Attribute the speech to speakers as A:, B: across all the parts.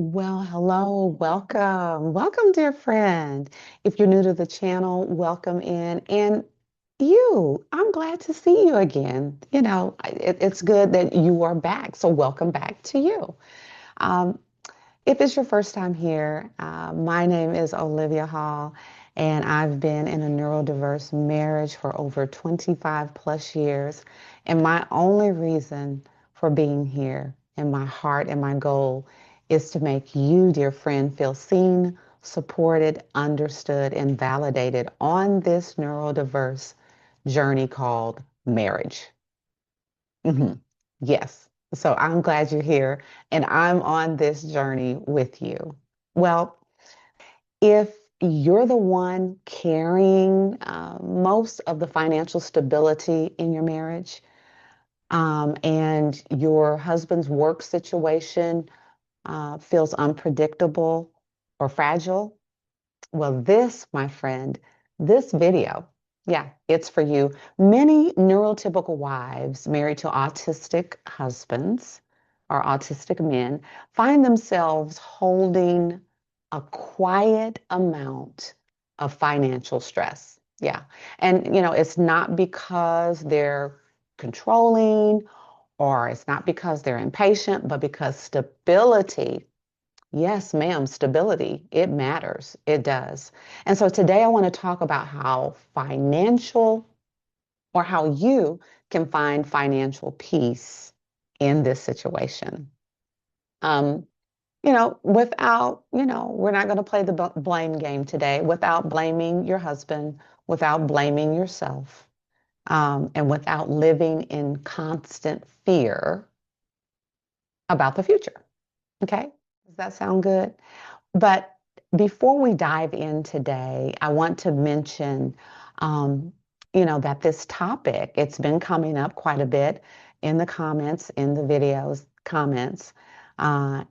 A: Well, hello, welcome. Welcome, dear friend. If you're new to the channel, welcome in. And I'm glad to see you again. It's good that you are back. So, welcome back to you. Um, if it's your first time here, my name is Olivia Hall, and I've been in a neurodiverse marriage for over 25 plus years. And my only reason for being here and my heart and my goal is to make you, dear friend, feel seen, supported, understood, and validated on this neurodiverse journey called marriage. Mhm. Yes. So I'm glad you're here and I'm on this journey with you. Well, if you're the one carrying most of the financial stability in your marriage, and your husband's work situation feels unpredictable or fragile, well, this, my friend, this video, yeah, it's for you. Many neurotypical wives married to autistic husbands or autistic men find themselves holding a quiet amount of financial stress. Yeah. And, it's not because they're controlling or it's not because they're impatient, but because stability. Yes, ma'am, stability, it matters. It does. And so today I want to talk about how financial or how you can find financial peace in this situation. Um, without, we're not going to play the blame game today without blaming your husband, without blaming yourself, and without living in constant fear about the future. Okay? Does that sound good? But before we dive in today, I want to mention, um, that this topic, it's been coming up quite a bit in the comments, in the videos, comments. I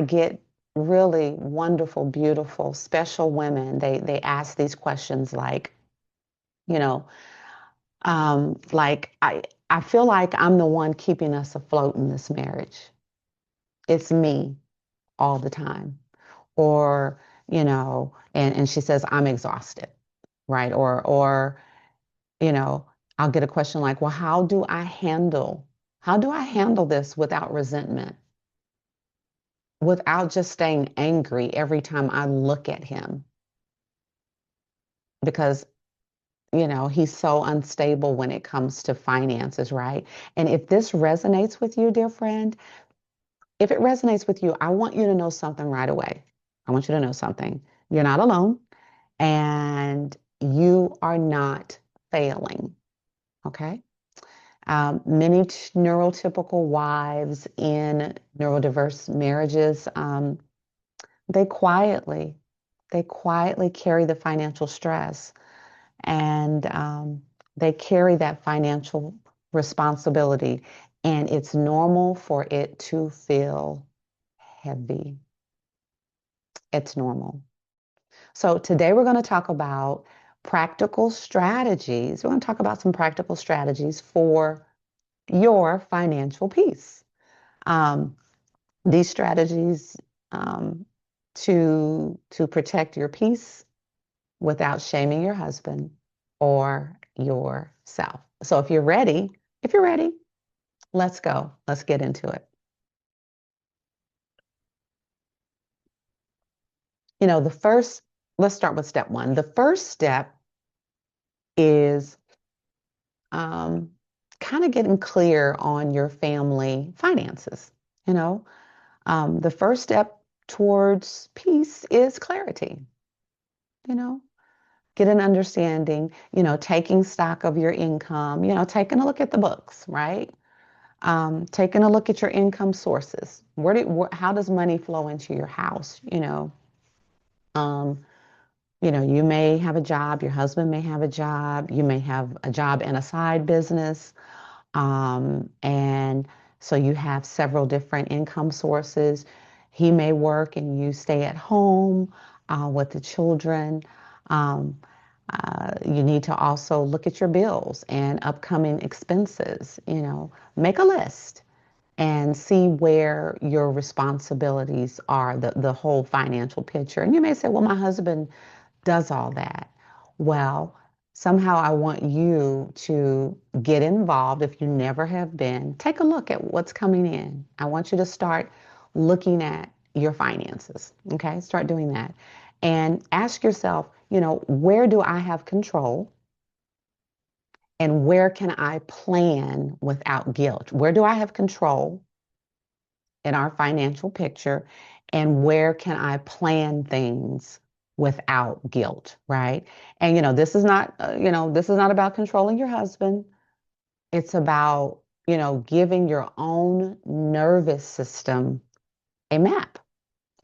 A: get really wonderful, beautiful, special women. They ask these questions like, you know, I feel like I'm the one keeping us afloat in this marriage. It's me all the time. Or and she says I'm exhausted, right? Or you know I'll get a question like, well, how do I handle this without resentment, without just staying angry every time I look at him, because he's so unstable when it comes to finances, right? And if this resonates with you, dear friend, if it resonates with you, I want you to know something right away. I want you to know something. You're not alone. And you are not failing. Okay. Many neurotypical wives in neurodiverse marriages, they quietly, they quietly carry the financial stress, and they carry that financial responsibility. And it's normal for it to feel heavy. It's normal. So today we're going to talk about practical strategies. We're going to talk about some practical strategies for your financial peace. Um, these strategies um, to protect your peace without shaming your husband or yourself. So if you're ready, let's go. Let's get into it. The first, let's start with step one. The first step is um, kind of getting clear on your family finances. You know, the first step towards peace is clarity. You know, get an understanding, taking stock of your income, taking a look at the books, right? Taking a look at your income sources. How does money flow into your house? Um, you may have a job, your husband may have a job, you may have a job and a side business. And so you have several different income sources. He may work and you stay at home with the children. Um, you need to also look at your bills and upcoming expenses. Make a list. and see where your responsibilities are, the whole financial picture. And you may say, well, my husband does all that. Well, somehow I want you to get involved if you never have been. Take a look at what's coming in. I want you to start looking at your finances. Okay, start doing that. And ask yourself, where do I have control? And where can I plan without guilt? Where do I have control in our financial picture? And where can I plan things without guilt, right? And this is not about controlling your husband. It's about, giving your own nervous system a map.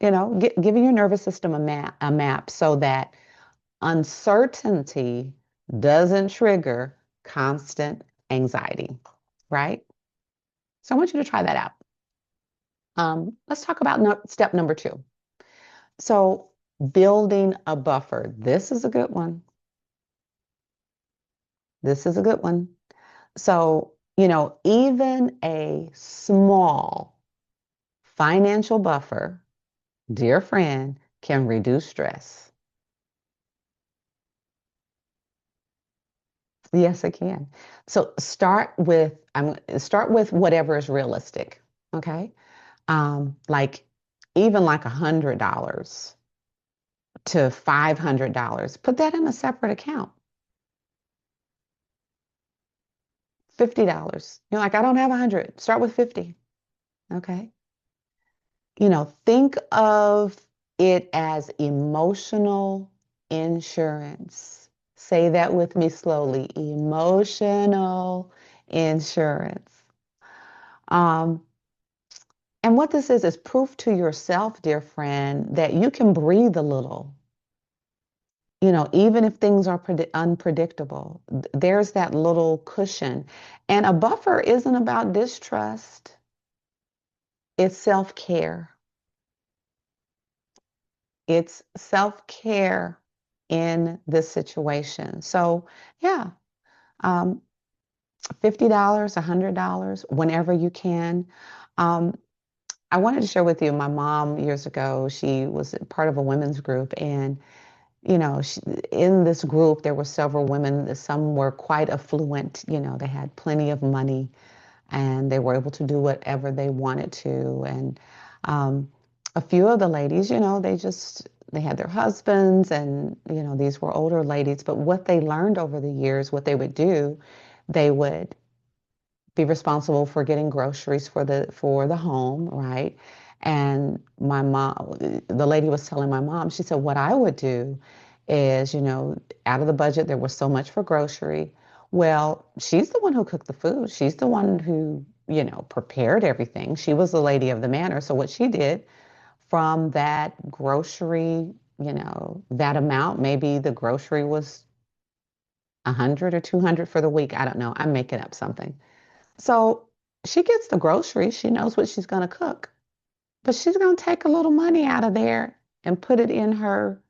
A: Giving your nervous system a map so that uncertainty doesn't trigger constant anxiety, right? So I want you to try that out. Let's talk about step number 2. So, building a buffer. This is a good one. This is a good one. So, even a small financial buffer, dear friend, can reduce stress. Yes, it can. So start with whatever is realistic. Okay. Like even like $100 to $500. Put that in a separate account. $50. You're like, I don't have 100. Start with 50. Okay. Think of it as emotional insurance. Say that with me slowly. Emotional insurance. Um, and what this is proof to yourself, dear friend, that you can breathe a little. Even if things are unpredictable, there's that little cushion. And a buffer isn't about distrust, it's self-care. It's self-care in this situation. So, yeah, um, $50, $100, whenever you can. Um, I wanted to share with you my mom years ago. She was part of a women's group, and she, in this group, there were several women. Some were quite affluent. They had plenty of money, and they were able to do whatever they wanted to. And um, a few of the ladies, they had their husbands, and these were older ladies. But what they learned over the years, what they would do, they would be responsible for getting groceries for the home, right? And my mom, the lady was telling my mom, she said, what I would do is, out of the budget, there was so much for grocery. Well, she's the one who cooked the food. She's the one who, prepared everything. She was the lady of the manor. So what she did from that grocery, that amount, maybe the grocery was 100 or 200 for the week. I don't know. I'm making up something. So she gets the groceries. She knows what she's going to cook, but she's going to take a little money out of there and put it in her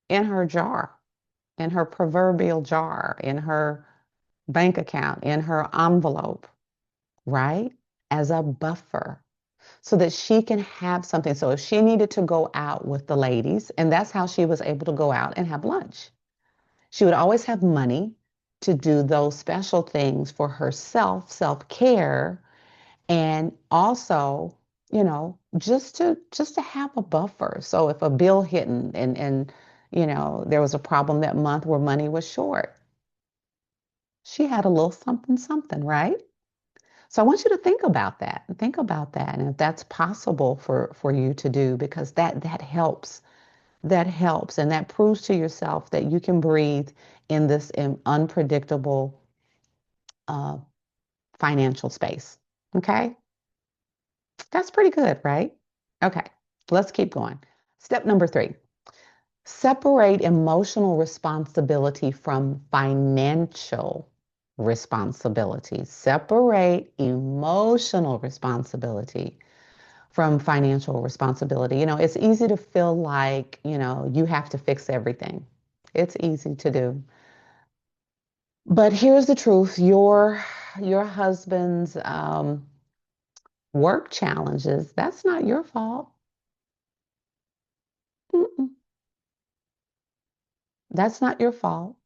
A: jar, in her proverbial jar, in her bank account, in her envelope, right? As a buffer so that she can have something. So if she needed to go out with the ladies, and that's how she was able to go out and have lunch, she would always have money to do those special things for herself, self-care, and also, just to have a buffer. So if a bill hit and there was a problem that month where money was short, she had a little something something, right? So I want you to think about that. Think about that, and if that's possible for you to do, because that helps. That helps, and that proves to yourself that you can breathe in this unpredictable uh, financial space. Okay, that's pretty good, right? Okay, let's keep going. Step number 3, separate emotional responsibility from financial responsibility. Separate emotional responsibility from financial responsibility. It's easy to feel like, you have to fix everything. It's easy to do. But here's the truth. Your husband's Work challenges, that's not your fault. Mm-mm. That's not your fault.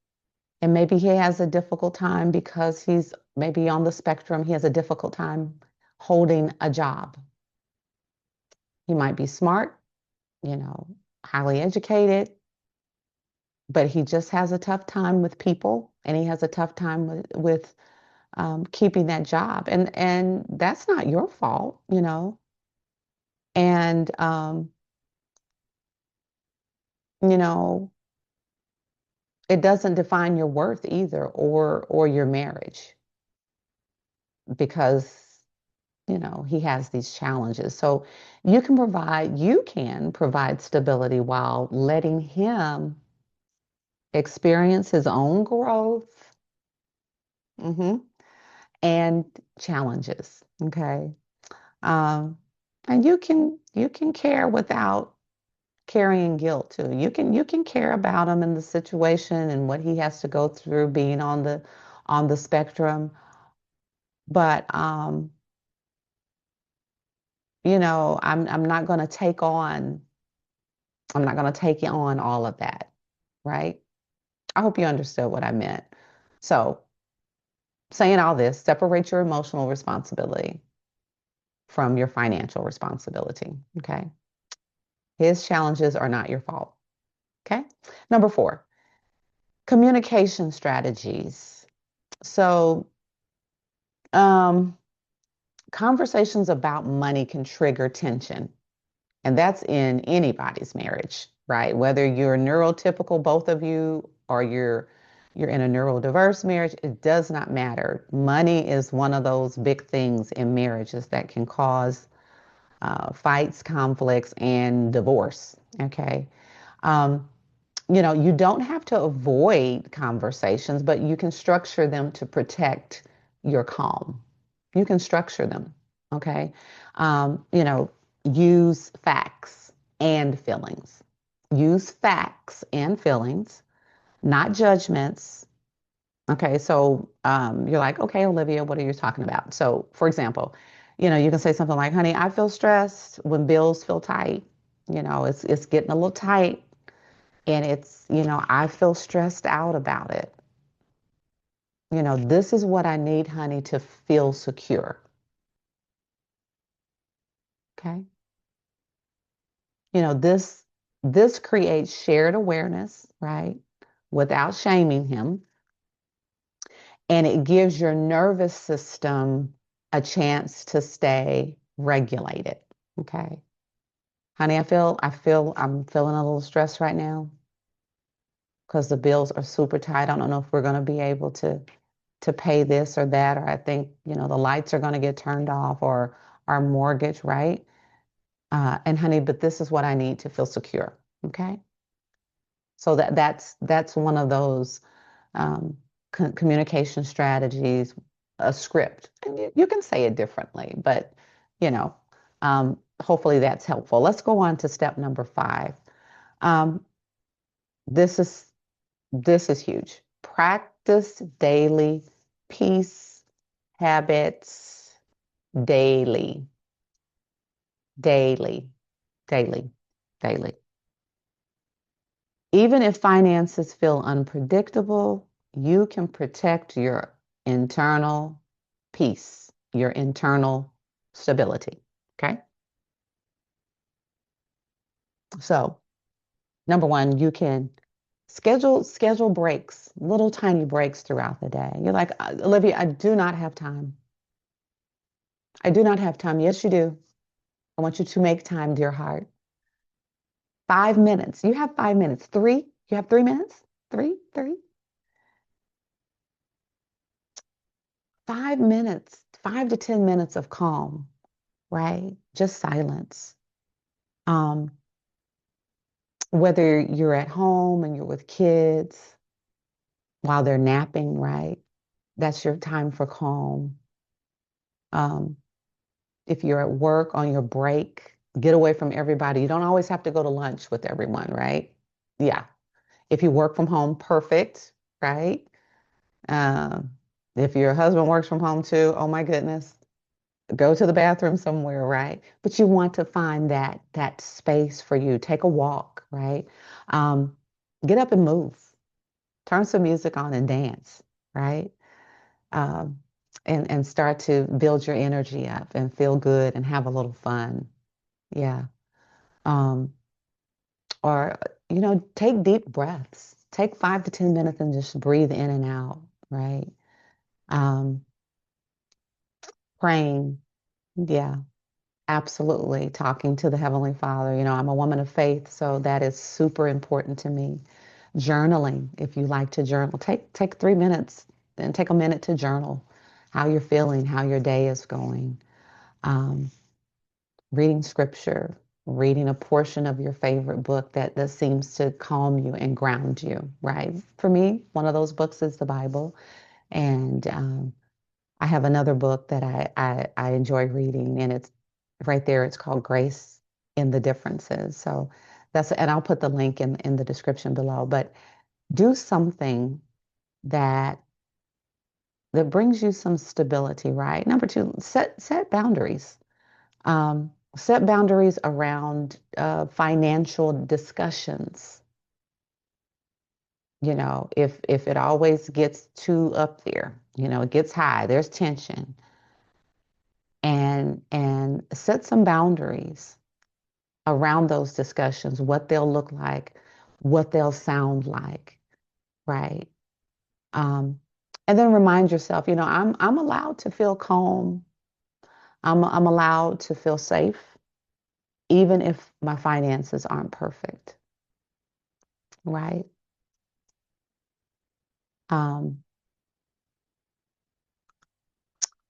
A: And maybe he has a difficult time because he's maybe on the spectrum. He has a difficult time holding a job. He might be smart, you know, highly educated, but he just has a tough time with people and he has a tough time with keeping that job. And that's not your fault, you know. And you know, it doesn't define your worth either or your marriage because he has these challenges. So you can provide stability while letting him experience his own growth, mhm, and challenges. Okay. Um, and you can care without carrying guilt too. You can care about him and the situation and what he has to go through being on the spectrum. But I'm not going to take on all of that, right? I hope you understood what I meant. So, saying all this, separate your emotional responsibility from your financial responsibility, okay? His challenges are not your fault, okay? Number 4, communication strategies. So, um, conversations about money can trigger tension. And that's in anybody's marriage, right? Whether you're neurotypical, both of you, or you're in a neurodiverse marriage, it does not matter. Money is one of those big things in marriages that can cause fights, conflicts, and divorce. Okay. Um, you don't have to avoid conversations, but you can structure them to protect your calm. You can structure them, okay? Use facts and feelings. Use facts and feelings, not judgments. Okay, so you're like, okay, Olivia, what are you talking about? So, for example, you can say something like, honey, I feel stressed when bills feel tight. It's getting a little tight and I feel stressed out about it. This is what I need, honey, to feel secure. Okay. This creates shared awareness, right? Without shaming him. And it gives your nervous system a chance to stay regulated. Okay. Honey, I'm feeling a little stressed right now because the bills are super tight. I don't know if we're going to be able to pay this or that, or I think, the lights are going to get turned off or our mortgage, right? And honey, but this is what I need to feel secure. Okay. So that's one of those um, communication strategies, a script. And you can say it differently, but you know, hopefully that's helpful. Let's go on to step number 5. Um, this is this is huge. Practice daily peace habits daily, daily, daily, daily. Even if finances feel unpredictable, you can protect your internal peace, your internal stability. Okay. So, number 1, you can schedule breaks, little tiny breaks throughout the day. You're like, Olivia, I do not have time. I do not have time. Yes, you do. I want you to make time, dear heart. 5 minutes. You have 5 minutes. Three. You have 3 minutes. Three. 5 minutes. 5 to 10 minutes of calm, right? Just silence. Um, whether you're at home and you're with kids while they're napping, right? That's your time for calm. Um, if you're at work on your break, get away from everybody. You don't always have to go to lunch with everyone, right? Yeah. If you work from home, perfect, right? Um, if your husband works from home too, oh my goodness, go to the bathroom somewhere, right? But you want to find that space for you. Take a walk, right? Um, get up and move. Turn some music on and dance, right? Um, and start to build your energy up and feel good and have a little fun. Yeah. Um, or take deep breaths. Take 5 to 10 minutes and just breathe in and out, right? Um, praying. Yeah. Absolutely. Talking to the Heavenly Father. I'm a woman of faith, so that is super important to me. Journaling, if you like to journal, take 3 minutes and take a minute to journal how you're feeling, how your day is going. Um, reading scripture, reading a portion of your favorite book that seems to calm you and ground you, right? For me, one of those books is the Bible. And I have another book that I enjoy reading, and it's right there. It's called Grace in the Differences. So and I'll put the link in the description below. But do something that brings you some stability, right? Number two, set boundaries. Set boundaries around financial discussions. If it always gets too up there, it gets high, there's tension, and set some boundaries around those discussions, what they'll look like, what they'll sound like, right? Um, and then remind yourself, I'm allowed to feel calm. I'm allowed to feel safe, even if my finances aren't perfect, right? Um,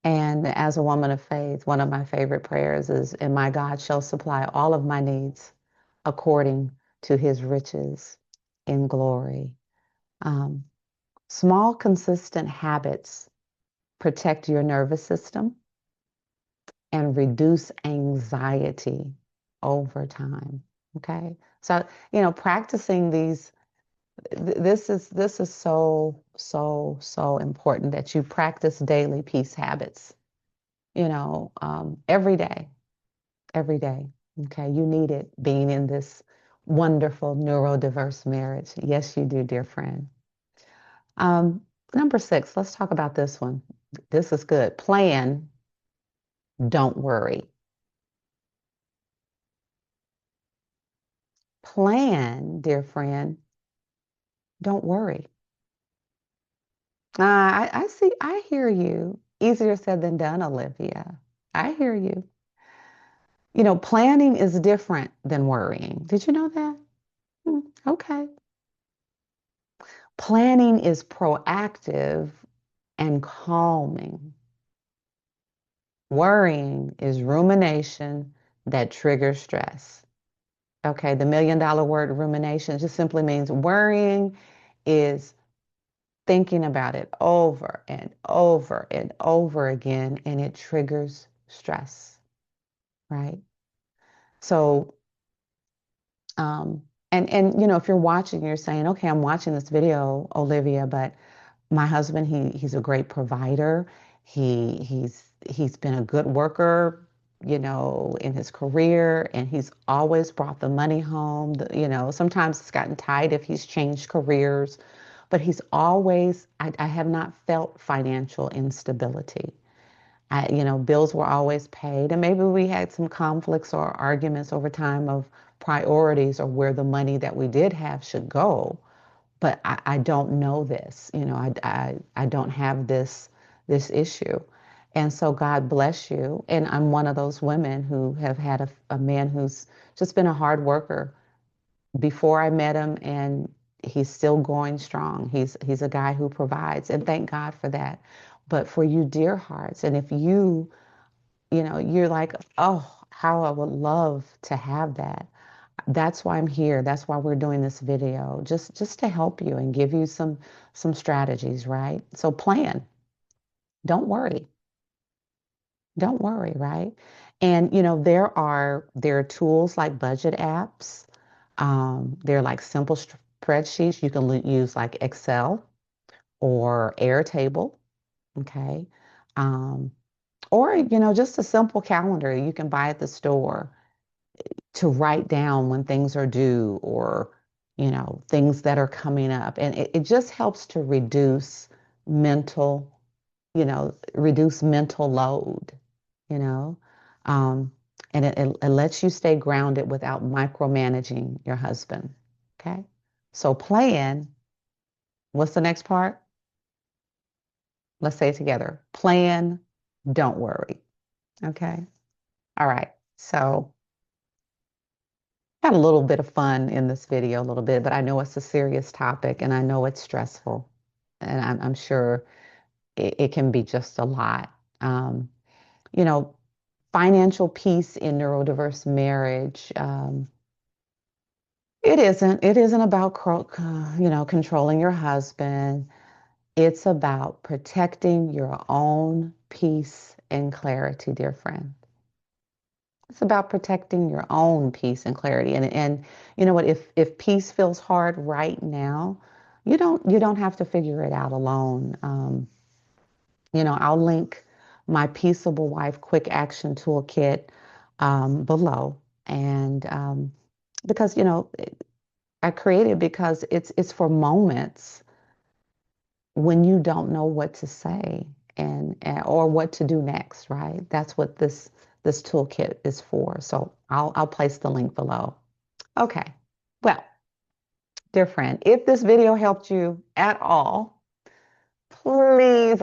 A: and as a woman of faith, one of my favorite prayers is, "And my God shall supply all of my needs according to his riches in glory." Um, small, consistent habits protect your nervous system and reduce anxiety over time. Okay. So, practicing this is so important that you practice daily peace habits, every day. Okay. You need it being in this wonderful neurodiverse marriage. Yes, you do, dear friend. Um, number six, let's talk about this one. This is good. Plan, don't worry. Plan, dear friend, don't worry. I see, I hear you. Easier said than done, Olivia. I hear you. Planning is different than worrying. Did you know that? Okay. Planning is proactive and calming. Worrying is rumination that triggers stress. Okay, the $1 million word rumination just simply means worrying is thinking about it over and over and over again, and it triggers stress, right? So, um, and if you're watching, you're saying, okay, I'm watching this video, Olivia, but my husband, he's a great provider. He's been a good worker, in his career, and he's always brought the money home. Sometimes it's gotten tight if he's changed careers, but I have not felt financial instability. Bills were always paid, and maybe we had some conflicts or arguments over time of priorities or where the money that we did have should go. But I don't know this, I don't have this issue. And so God bless you. And I'm one of those women who have had a man who's just been a hard worker before I met him, and he's still going strong. He's a guy who provides, and thank God for that. But for you, dear hearts, and if you're like, oh, how I would love to have that. That's why I'm here. That's why we're doing this video, just to help you and give you some strategies, right? So plan. Don't worry. Don't worry, right? And there are tools like budget apps. They're like simple spreadsheets. You can use like Excel or Airtable, okay? Um, Or, just a simple calendar you can buy at the store to write down when things are due or, things that are coming up. And it just helps to mental, reduce mental load, you know. Um, and it lets you stay grounded without micromanaging your husband. Okay. So plan, what's the next part? Let's say it together. Plan, don't worry. Okay. All right. So had a little bit of fun in this video, a little bit, but I know it's a serious topic and I know it's stressful. And I'm sure it can be just a lot. Um, you know, Financial peace in neurodiverse marriage. It isn't about, controlling your husband. It's about protecting your own peace and clarity, dear friend. It's about protecting your own peace and clarity. And you know what? If peace feels hard right now, you don't have to figure it out alone. I'll link my Peaceable Wife Quick Action Toolkit below, and because I created because it's for moments when you don't know what to say and or what to do next, right? That's what this toolkit is for. So I'll place the link below. Okay. Well, dear friend, if this video helped you at all, please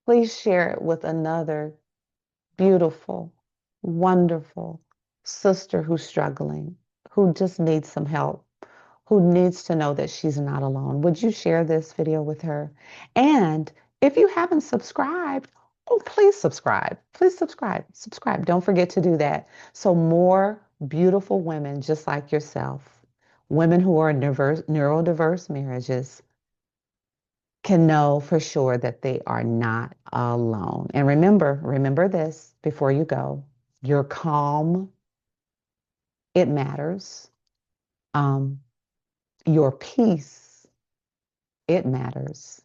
A: please share it with another beautiful, wonderful sister who's struggling, who just needs some help, who needs to know that she's not alone. Would you share this video with her? And if you haven't subscribed, oh, please subscribe. Please subscribe. Subscribe. Don't forget to do that. So more beautiful women just like yourself, women who are in neurodiverse marriages, can know for sure that they are not alone. And remember this before you go. Your calm, it matters. Um, your peace, it matters.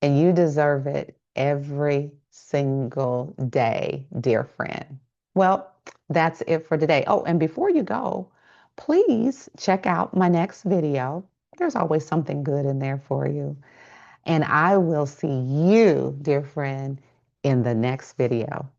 A: And you deserve it every single day, dear friend. Well, that's it for today. Oh, and before you go, please check out my next video. There's always something good in there for you. And I will see you, dear friend, in the next video.